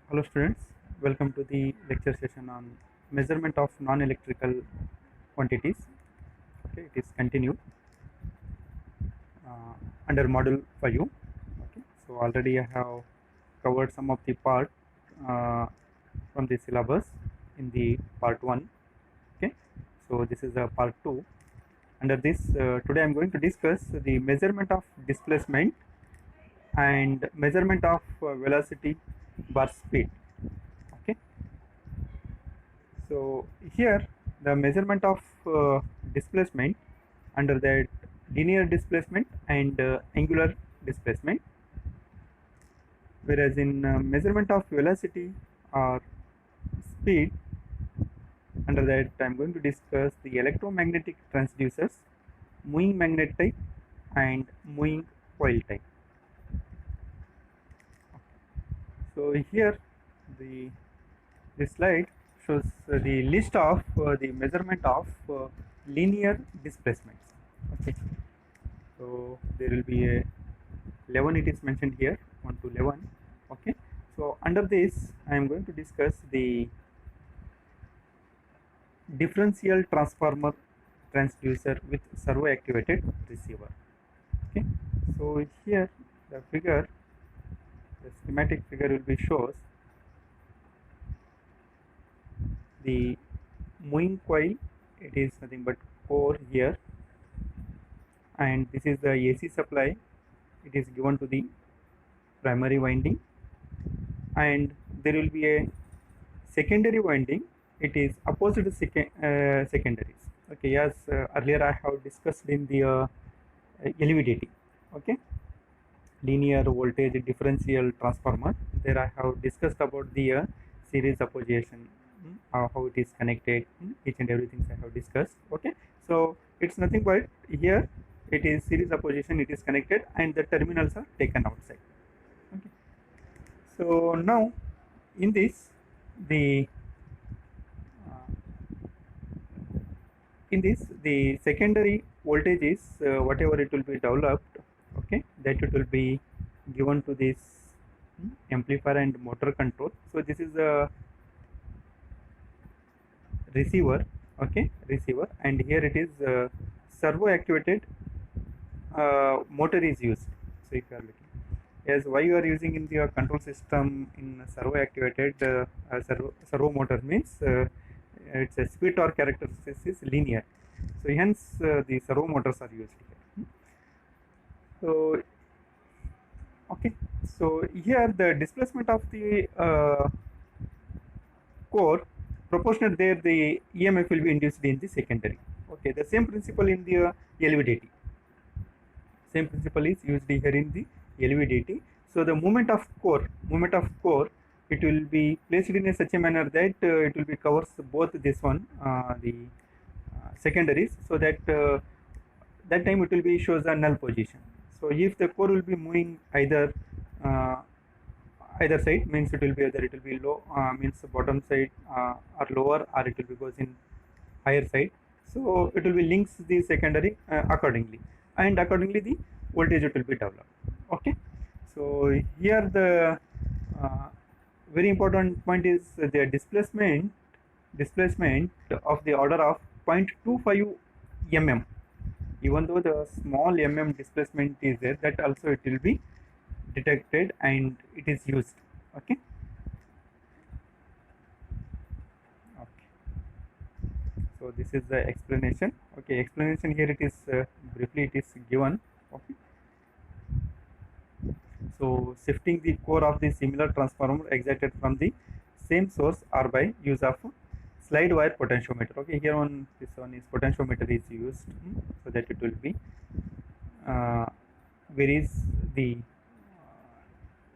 Hello students, welcome to the lecture session on measurement of non-electrical quantities. Okay, it is continued under module 5. Okay, so already I have covered some of the part from the syllabus in the part 1. Okay, so this is a part 2. Under this, today I am going to discuss the measurement of displacement and measurement of velocity bar speed. Okay, so here the measurement of displacement under that linear displacement and angular displacement, whereas in measurement of velocity or speed, under that I am going to discuss the electromagnetic transducers, moving magnet type and moving coil type. So here the this slide shows the list of the measurement of linear displacements. Okay, so there will be a 11, it is mentioned here 1 to 11. Okay, so under this I am going to discuss the differential transformer transducer with servo activated receiver. Okay, so here the figure, the schematic figure will be shows the moving coil. It is nothing but core here, and this is the AC supply. It is given to the primary winding, and there will be a secondary winding. It is opposite to secondaries. Okay, as earlier I have discussed in the LVDT. Okay, linear voltage differential transformer. There I have discussed about the series opposition, how it is connected, each and everything I have discussed. Okay, so it's nothing but here it is series opposition, it is connected, and the terminals are taken outside. Okay, so now in this the the secondary voltage is whatever it will be developed. Okay, that it will be given to this amplifier and motor control. So this is a receiver. Okay, receiver, and here it is servo activated motor is used. So if you are looking, as why you are using in the control system in servo activated servo motor means its a speed torque characteristics is linear, so hence the servo motors are used here. So okay, so here the displacement of the core proportionate there the EMF will be induced in the secondary. Okay, the same principle in the LVDT. Same principle is used here in the LVDT. So the movement of core, it will be placed in a such a manner that it will be covers both this one, the secondaries, so that that time it will be shows a null position. So if the core will be moving either either side, means it will be either it will be low, means bottom side or lower, or it will be goes in higher side. So it will be links the secondary accordingly, and accordingly the voltage it will be developed. Okay, so here the very important point is the displacement of the order of 0.25 mm. Even though the small mm displacement is there, that also it will be detected and it is used. Okay, okay, so this is the explanation. Okay, explanation here it is briefly it is given. Okay, so shifting the core of the similar transformer excited from the same source or by use of slide wire potentiometer. Okay, here on this one is potentiometer is used, so that it will be varies the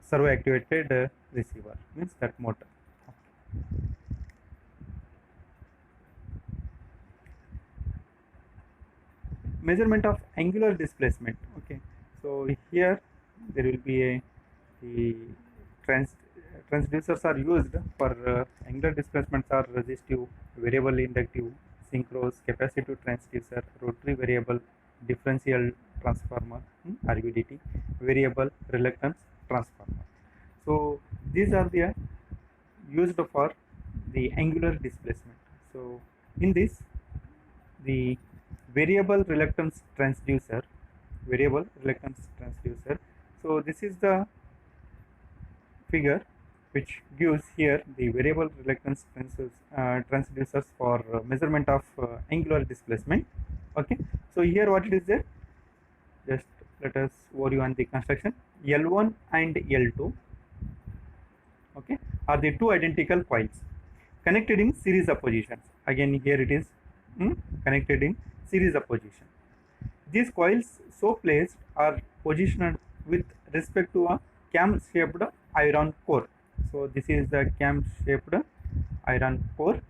servo activated receiver, means that motor. Okay. Measurement of angular displacement. Okay, so here there will be a the transducers are used for angular displacements are resistive, variable inductive, synchronous, capacitive transducer, rotary variable differential transformer, RVDT, variable reluctance transformer. So these are the used for the angular displacement. So in this, the variable reluctance transducer, so this is the figure which gives here the variable reluctance transducers for measurement of angular displacement. Okay, so here what it is there, just let us overview on the construction. L1 and L2, okay, are the two identical coils connected in series oppositions. Again here it is connected in series opposition. These coils so placed are positioned with respect to a cam shaped iron core. So this is the cam shaped iron core.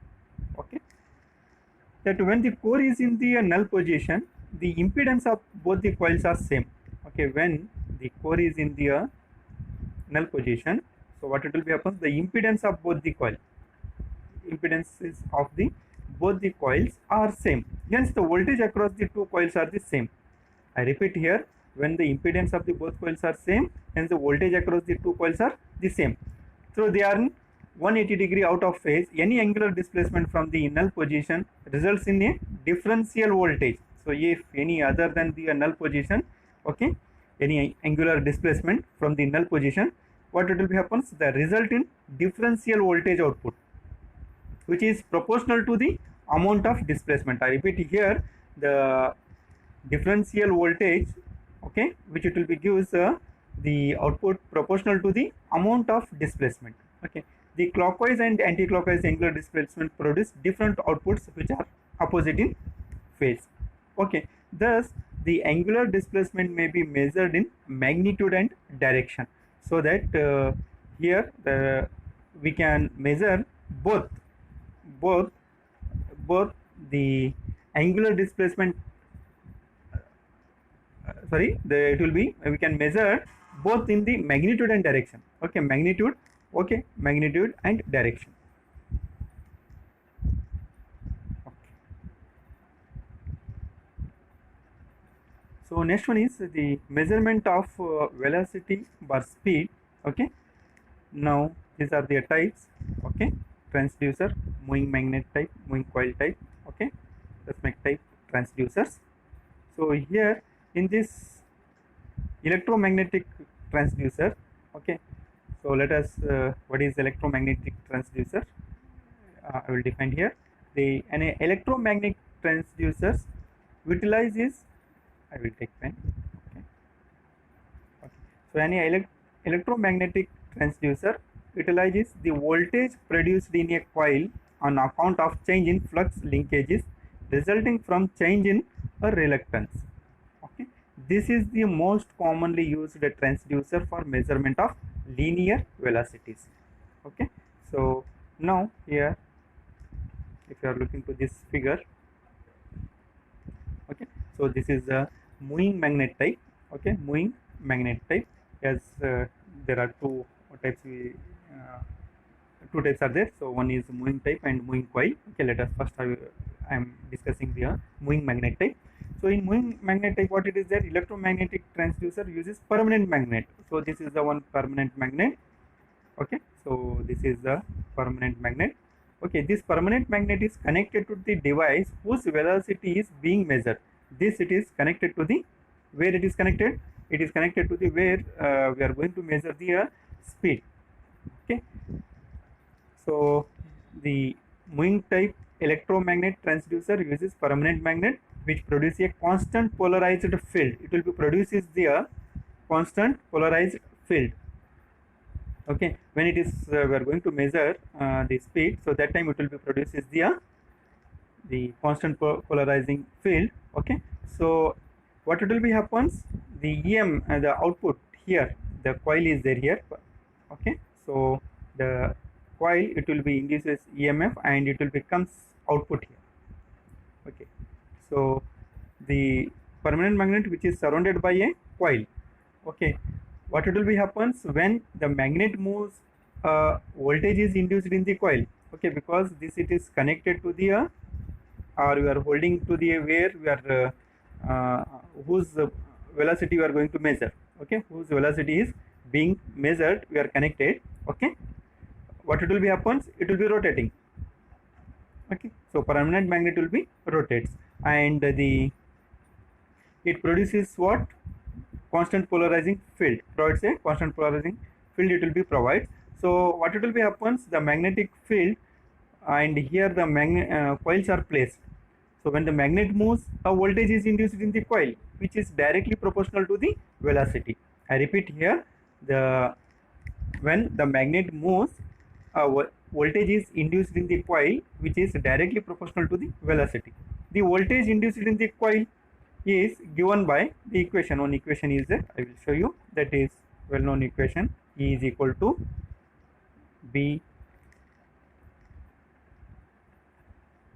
Okay, that when the core is in the null position, the impedance of both the coils are same. Okay, when the core is in the null position, so what it will be happens, the impedance of both the coil, impedances of the both the coils are same, hence the voltage across the two coils are the same. I repeat here, when the impedance of the both coils are same, hence the voltage across the two coils are the same. So they are in 180 degree out of phase. Any angular displacement from the null position results in a differential voltage. So if any other than the null position, okay, any angular displacement from the null position, what it will be happens, the result in differential voltage output, which is proportional to the amount of displacement. I repeat here, the differential voltage, okay, which it will be gives the output proportional to the amount of displacement. Okay, the clockwise and anti-clockwise angular displacement produce different outputs which are opposite in phase. Okay, thus the angular displacement may be measured in magnitude and direction, so that here we can measure both the angular displacement, it will be, we can measure both in the magnitude and direction. Okay, magnitude and direction. Okay. So next one is the measurement of velocity bar speed. Okay, now these are their types. Okay, transducer, moving magnet type, moving coil type. Okay, seismic type transducers. So here in this electromagnetic transducer, okay, so let us what is electromagnetic transducer? I will define here. An electromagnetic transducers utilizes, I will take pen. Okay. Okay. So any electromagnetic transducer utilizes the voltage produced in a coil on account of change in flux linkages resulting from change in a reluctance. Okay, this is the most commonly used transducer for measurement of linear velocities. Okay, so now here, if you are looking to this figure, okay, so this is the moving magnet type. Okay, moving magnet type, as there are two types are there. So one is moving type and moving coil. Okay, let us first I am discussing the moving magnet type. So in moving magnet type, what it is there, electromagnetic transducer uses permanent magnet. So this is the one permanent magnet. Okay, so this is the permanent magnet. Okay, this permanent magnet is connected to the device whose velocity is being measured. This it is connected to the, where it is connected, it is connected to the where we are going to measure the speed. Okay, so the moving type electromagnet transducer uses permanent magnet which produces a constant polarized field. It will be produces the constant polarized field. Okay, when it is we are going to measure the speed, so that time it will be produces the constant polarizing field. Okay, so what it will be happens, the the output here, the coil is there here. Okay, so the coil, it will be induces EMF and it will becomes output here. Okay, so the permanent magnet which is surrounded by a coil. Okay, what it will be happens, when the magnet moves, voltage is induced in the coil. Okay, because this it is connected to the or we are holding to the where we are whose velocity we are going to measure. Okay, whose velocity is being measured, we are connected. Okay, what it will be happens, it will be rotating. Okay, so permanent magnet will be rotates, and the it produces what, constant polarizing field, provides a constant polarizing field, it will be provides. So what it will be happens, the magnetic field, and here the magnet coils are placed. So when the magnet moves, a voltage is induced in the coil which is directly proportional to the velocity. I repeat here, the when the magnet moves, a voltage is induced in the coil which is directly proportional to the velocity. The voltage induced in the coil is given by the equation. One equation is there, I will show you, that is well known equation. E is equal to B,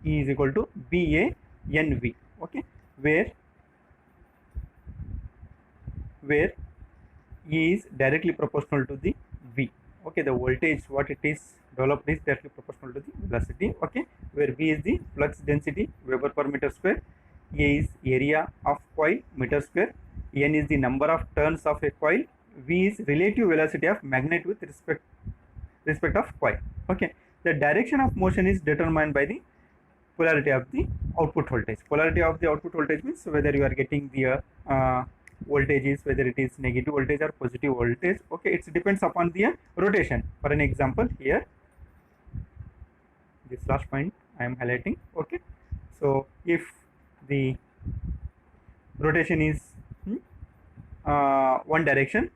E is equal to BA NV. Okay, where E is directly proportional to the V. Okay, the voltage what it is developed is directly proportional to the velocity. Okay, where V is the flux density, Weber per meter square, A is area of coil, meter square, N is the number of turns of a coil, V is relative velocity of magnet with respect of coil. Okay, the direction of motion is determined by the polarity of the output voltage. Polarity of the output voltage means whether you are getting the voltage is, whether it is negative voltage or positive voltage. Okay, it depends upon the rotation. For an example, here this last point I am highlighting. Okay, so if the rotation is one direction,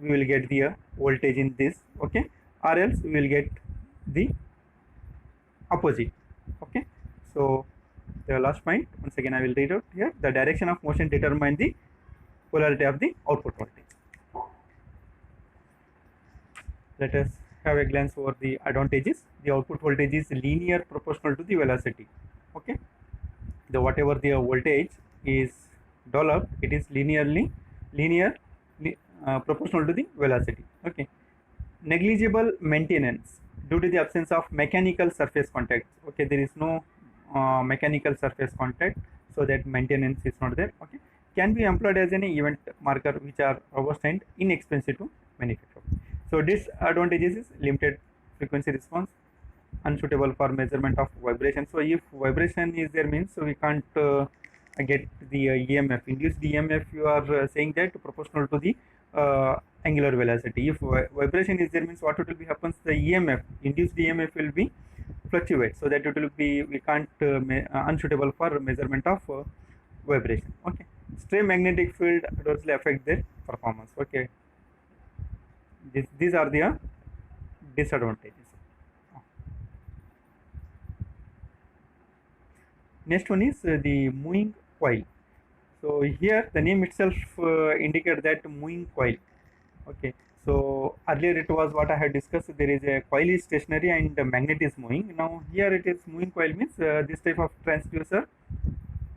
we will get the voltage in this. Okay, or else we will get the opposite. Okay, so the last point, once again I will read out here, the direction of motion determines the polarity of the output voltage. Let us have a glance over the advantages. The output voltage is linear proportional to the velocity. Okay, the whatever the voltage is developed, it is linear proportional to the velocity. Okay, negligible maintenance due to the absence of mechanical surface contact. Okay, there is no mechanical surface contact, so that maintenance is not there. Okay, can be employed as an event marker which are robust and inexpensive to manufacture. So disadvantages is limited frequency response, unsuitable for measurement of vibration. So if vibration is there means, so we can't get the EMF, induced EMF, you are saying that proportional to the angular velocity. If vibration is there means, what it will be happens, the EMF, induced EMF will be fluctuate, so that it will be, we can't unsuitable for measurement of vibration. Okay, stray magnetic field adversely affect their performance. Okay, these are the disadvantages. Next one is the moving coil. So here the name itself indicates that moving coil. Okay, so earlier it was what I had discussed, there is a coil is stationary and the magnet is moving. Now here it is moving coil means this type of transducer,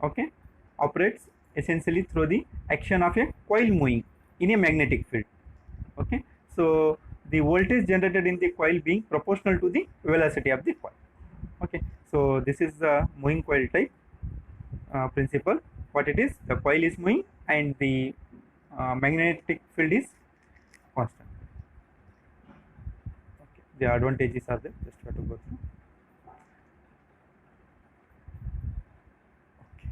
okay, operates essentially through the action of a coil moving in a magnetic field. Okay, so the voltage generated in the coil being proportional to the velocity of the coil. Okay, so this is the moving coil type principle. What it is, the coil is moving and the magnetic field is constant. Okay, the advantages are there, just have to go through. Okay.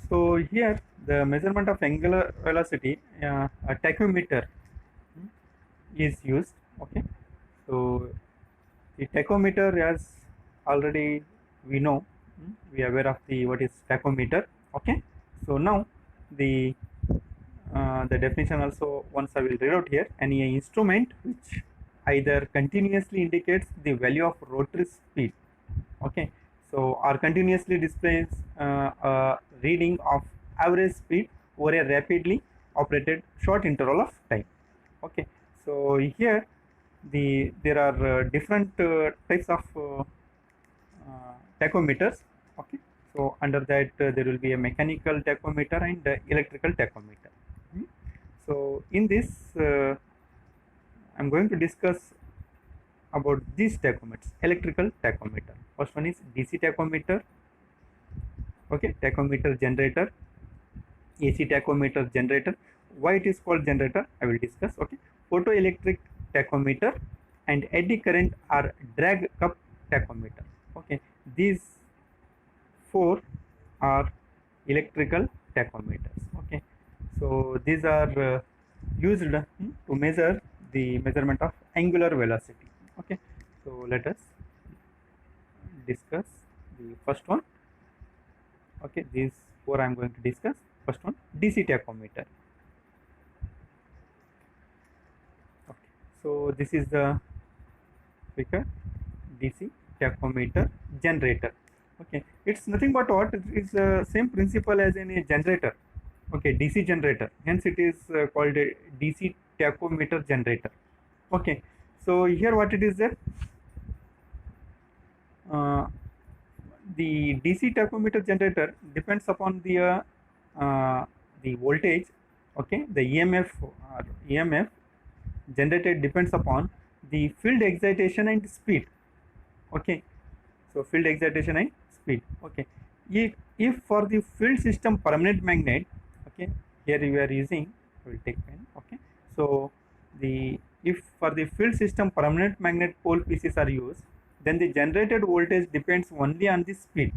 So here the measurement of angular velocity, a tachometer is used. Okay, so the tachometer, as already we know, we are aware of the what is tachometer. Okay, so now the definition also once I will read out here. Any instrument which either continuously indicates the value of rotary speed, okay, so or continuously displays a reading of average speed over a rapidly operated short interval of time. Okay, so here there are different types of tachometers. Okay, so under that there will be a mechanical tachometer and electrical tachometer. So in this I'm going to discuss about these tachometers. Electrical tachometer, first one is DC tachometer, okay, tachometer generator, AC tachometer generator. why it is called generator I will discuss. Okay, photoelectric tachometer and eddy current are drag cup tachometer. Okay, these four are electrical tachometers. Okay, so these are used to measure the measurement of angular velocity. Okay, so let us discuss the first one. Okay, these four I am going to discuss. First one, DC tachometer. Okay, so this is the figure, DC tachometer generator. Okay, it's nothing but what it is the same principle as in a generator. Okay, DC generator, hence it is called a DC tachometer generator. Okay, so here what it is there, the DC tachometer generator depends upon the voltage. Okay, the EMF generated depends upon the field excitation and speed. Okay, so field excitation and speed. Okay, if for the field system permanent magnet, okay, here we are using, I will take pen. Okay, so if for the field system permanent magnet pole pieces are used, then the generated voltage depends only on the speed.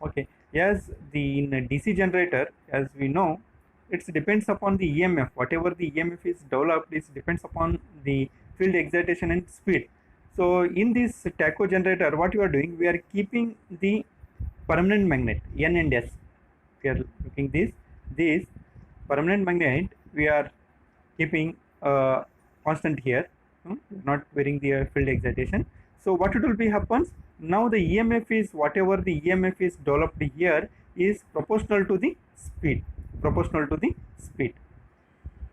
Okay, as in a DC generator, as we know, it depends upon the EMF. Whatever the EMF is developed, it depends upon the field excitation and speed. So in this tacho generator, what you are doing, we are keeping the permanent magnet N and S. We are looking this permanent magnet, we are keeping constant here, not varying the field excitation. So what it will be happens, now the EMF is, whatever the EMF is developed here is proportional to the speed,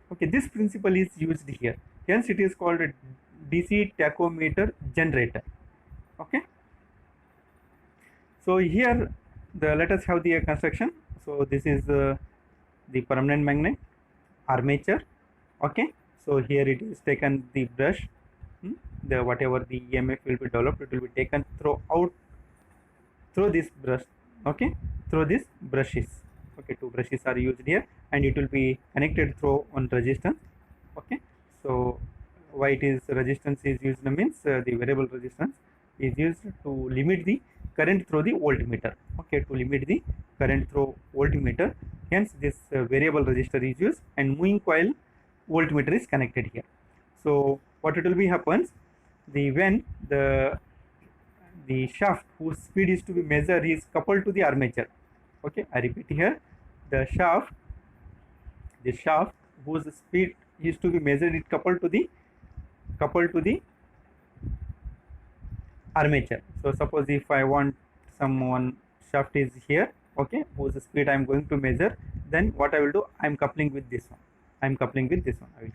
Okay, this principle is used here, hence it is called a DC tachometer generator. Okay, so here let us have the construction. So this is the permanent magnet armature. Okay, so here it is taken the brush, the whatever the EMF will be developed, it will be taken through this brush. Okay, through these brushes. Okay, two brushes are used here, and it will be connected through one resistance. Okay, so why it is resistance is used means the variable resistance is used to limit the current through the voltmeter. Okay, to limit the current through voltmeter, hence this variable resistor is used, and moving coil voltmeter is connected here. So what it will be happens, when the shaft whose speed is to be measured is coupled to the armature. Okay, I repeat here, the shaft whose speed is to be measured is coupled to the armature. So suppose if I want one shaft is here, okay, whose speed I am going to measure, then what I will do, I am coupling with this one. I will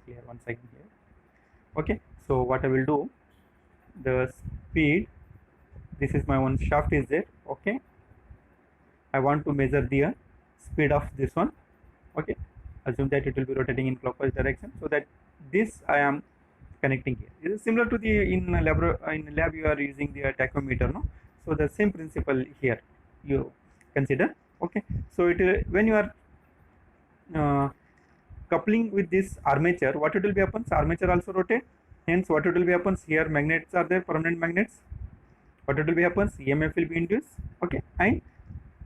clear one second here. Okay, so what I will do, the speed, this is my one shaft is there. Okay, I want to measure the speed of this one. Okay, assume that it will be rotating in clockwise direction, so that this I am connecting here. It is similar to the in lab you are using the tachometer, no? So the same principle here you consider. Okay, so it when you are coupling with this armature, what it will be happens, armature also rotate, hence what it will be happens, here magnets are there, permanent magnets, what it will be happens, EMF will be induced. Okay, and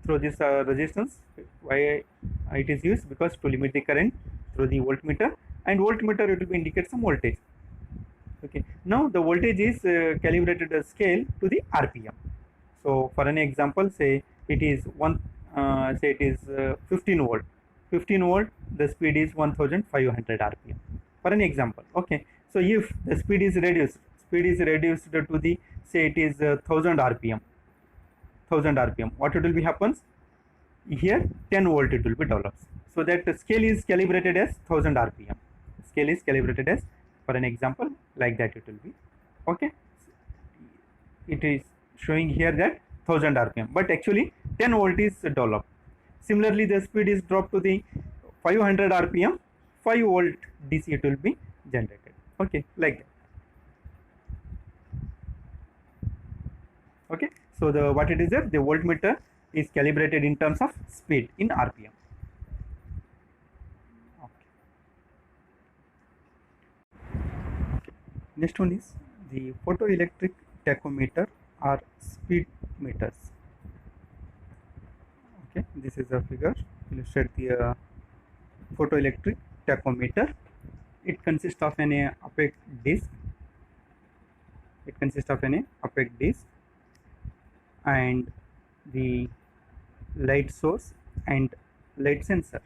through this resistance, why it is used, because to limit the current through the voltmeter, and voltmeter it will be indicate some voltage. Okay, now the voltage is calibrated a scale to the RPM. So for an example, say it is 15 volt. 15 volt, the speed is 1500 RPM. For an example, okay. So if the speed is reduced to the, say it is 1000 RPM. What it will be happens? Here 10 volt it will be developed. So that the scale is calibrated as 1000 RPM. Scale is calibrated as, for an example, like that it will be. Okay, it is showing here that 1000 RPM, but actually 10 volt is developed. Similarly, the speed is dropped to the 500 RPM, 5 volt DC it will be generated. Okay, like that. Okay, so what it is there, the voltmeter is calibrated in terms of speed in RPM. Okay. Next one is the photoelectric tachometer or speed meters. Okay, this is a figure illustrate the photoelectric tachometer. It consists of an opaque disc. It consists of an opaque disc and the light source and light sensor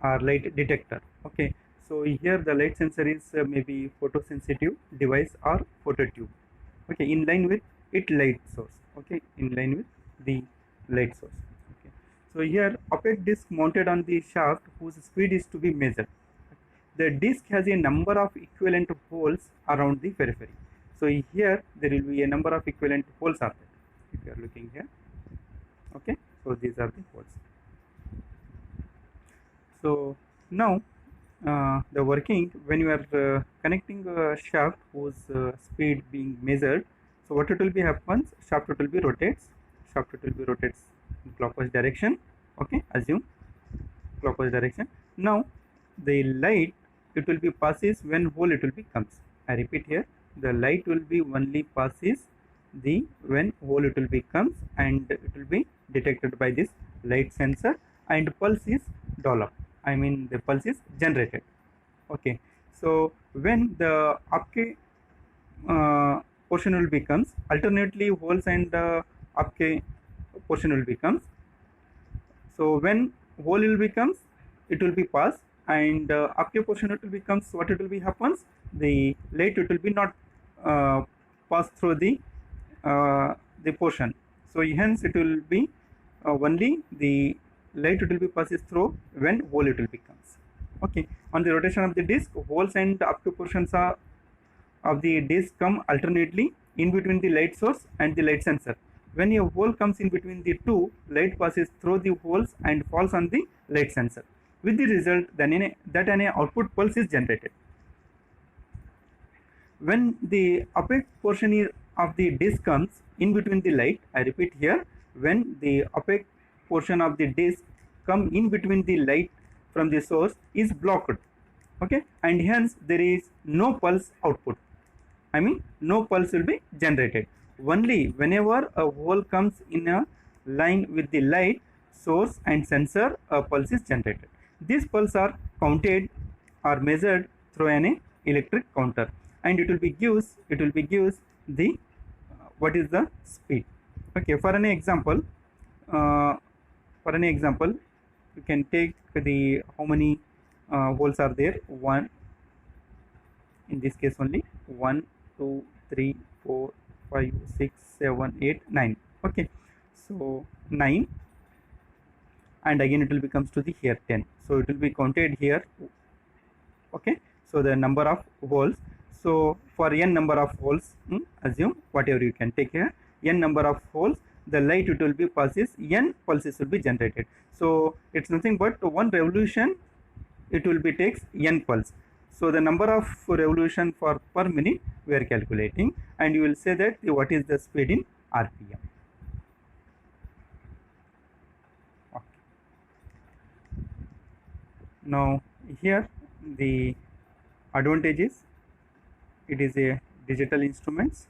or light detector. Okay, so here the light sensor is maybe photosensitive device or phototube. Okay, in line with it light source. Okay, in line with the light source. Okay, so here opaque disc mounted on the shaft whose speed is to be measured. The disc has a number of equivalent holes around the periphery. So here there will be a number of equivalent holes are there. If you are looking here, okay, so these are the holes. So now the working when you are connecting a shaft whose speed being measured, so what it will be happens, shaft it will be rotates, in clockwise direction. Okay, assume clockwise direction. Now the light it will be passes when hole it will be comes. I repeat here, the light will be only passes the when hole it will be comes, and it will be detected by this light sensor, and pulse is developed. I mean the pulse is generated. Okay, so when the upke portion will becomes, alternately holes and upke portion will becomes. So when hole will becomes, it will be passed, and upke portion it will becomes, what it will be happens, the light it will be not pass through the portion. So hence it will be only the light it will be passes through when hole it will becomes. Okay, on the rotation of the disc, holes and upke portions are of the disc come alternately in between the light source and the light sensor. When a hole comes in between the two, light passes through the holes and falls on the light sensor, with the result that an output pulse is generated. When the opaque portion of the disc comes in between the light, I repeat here, when the opaque portion of the disc come in between the light from the source is blocked. Okay, and hence there is no pulse output. I mean no pulse will be generated. Only whenever a hole comes in a line with the light source and sensor, a pulse is generated. These pulses are counted or measured through an electric counter, and it will be gives the what is the speed. Okay, for an example, you can take the how many holes are there. One, in this case only 1 2 3 4 5 6 7 8 9. Okay, so 9, and again it will becomes to the here 10, so it will be counted here. Okay, so the number of holes, so for n number of holes, assume whatever you can take here, n number of holes, the light it will be passes, n pulses will be generated. So it's nothing but one revolution it will be takes n pulse. So the number of revolution for per minute we are calculating, and you will say that what is the speed in RPM. Okay. Now here the advantages, it is a digital instruments.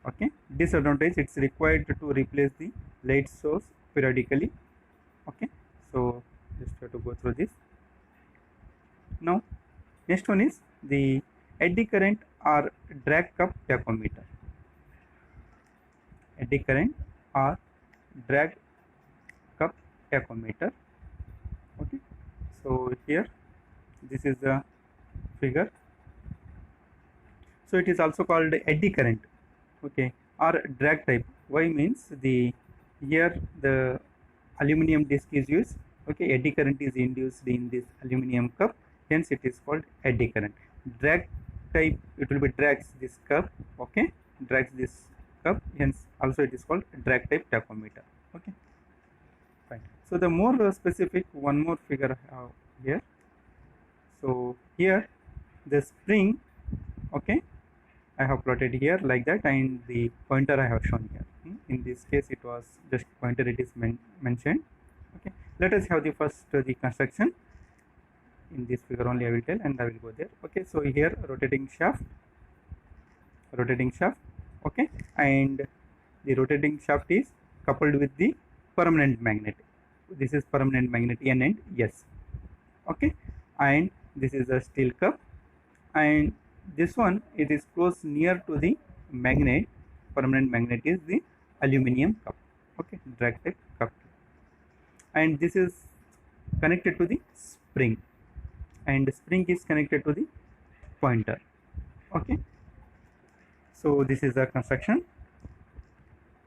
Okay, disadvantage, it's required to replace the light source periodically. Okay, so just have to go through this. Now next one is the eddy current or drag cup tachometer. Eddy current or drag cup tachometer. Okay, so here this is the figure. So it is also called eddy current, okay, or drag type. Why means the here the aluminum disc is used. Okay, eddy current is induced in this aluminum cup, hence it is called eddy current. Drag type, it will be drags this cup. Okay, drags this cup, hence also it is called drag type tachometer. Okay, fine. So the more specific, one more figure I have here. So here the spring, okay, I have plotted here like that, and the pointer I have shown here. In this case it was just pointer it is mentioned. Okay, let us have the first the construction. in this figure only I will tell, and I will go there. Okay, so here rotating shaft, okay, and the rotating shaft is coupled with the permanent magnet. This is permanent magnet N and S. Okay, and this is a steel cup, and this one it is close near to the magnet. Permanent magnet is the aluminium cup. Okay, drag type cup, and this is connected to the spring, and spring is connected to the pointer. Okay, so this is the construction.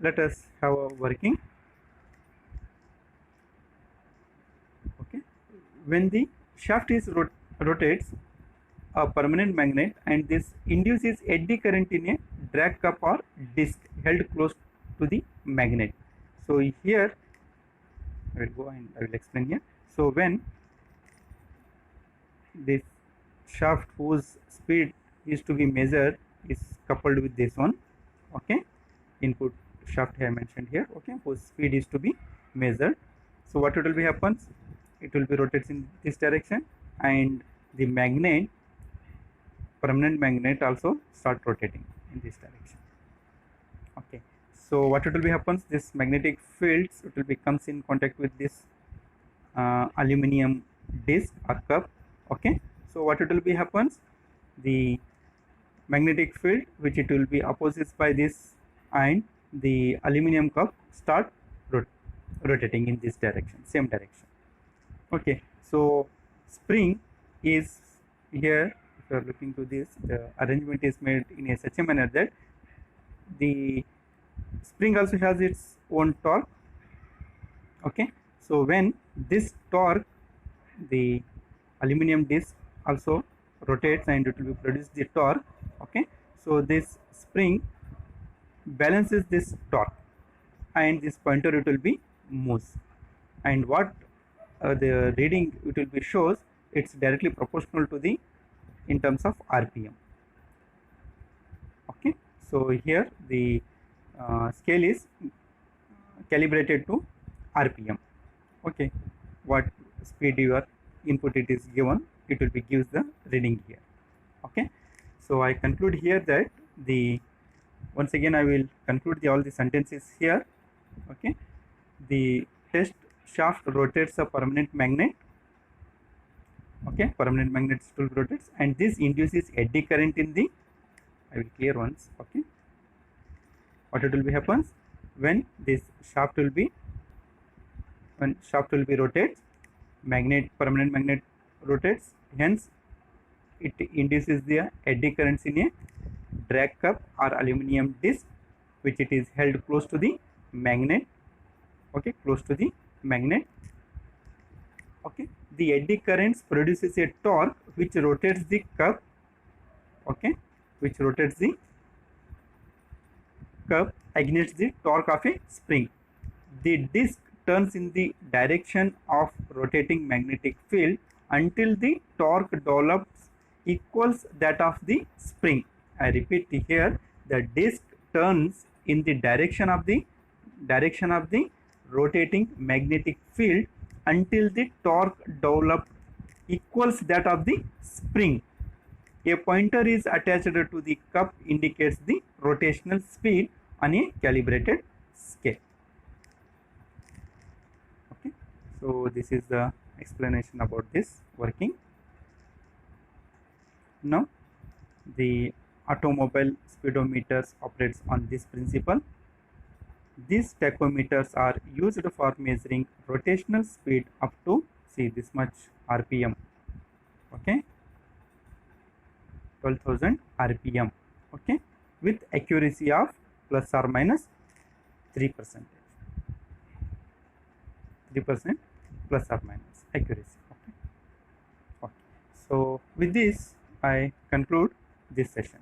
Let us have a working. Okay, when the shaft is rotates a permanent magnet, and this induces eddy current in a drag cup or disc held close to the magnet. So here I will go and I will explain here. So when this shaft whose speed is to be measured is coupled with this one, okay, input shaft I mentioned here, okay, whose speed is to be measured. So what it will be happens, it will be rotates in this direction, and the magnet, permanent magnet, also start rotating in this direction. Okay, so what it will be happens, this magnetic fields, it will be comes in contact with this aluminum disc or cup. Okay, so what it will be happens, the magnetic field which it will be opposed by this, and the aluminum cup start rotating in this direction, same direction. Okay, so spring is here. If you are looking to this, the arrangement is made in a such a manner that the spring also has its own torque. Okay, so when this torque, the aluminum disc also rotates and it will be produce the torque. Okay, so this spring balances this torque, and this pointer it will be moves, and what the reading it will be shows, it's directly proportional to the in terms of RPM. Okay, so here the scale is calibrated to RPM. Okay, what speed your input it is given, it will be gives the reading here. Okay, so I conclude here that the once again I will conclude all the sentences here. Okay, the test shaft rotates a permanent magnet. Okay, permanent magnet still rotates, and this induces eddy current in the, I will clear once. Okay, what it will be happens, when this shaft will be, when shaft will be rotates, magnet, permanent magnet rotates, hence it induces the eddy currents in a drag cup or aluminum disc, which it is held close to the magnet. Okay, close to the magnet. Okay, the eddy currents produces a torque which rotates the cup. Okay, which rotates the cup against the torque of a spring. The disc turns in the direction of rotating magnetic field until the torque develops equals that of the spring. I repeat here, the disc turns in the direction of the rotating magnetic field until the torque developed equals that of the spring. A pointer is attached to the cup indicates the rotational speed on a calibrated scale. Okay, so this is the explanation about this working. Now the automobile speedometers operates on this principle. These tachometers are used for measuring rotational speed up to, see, this much RPM. Okay, 12,000 RPM. Okay, with accuracy of plus or minus 3%. 3% plus or minus accuracy. Okay. Okay. So with this I conclude this session.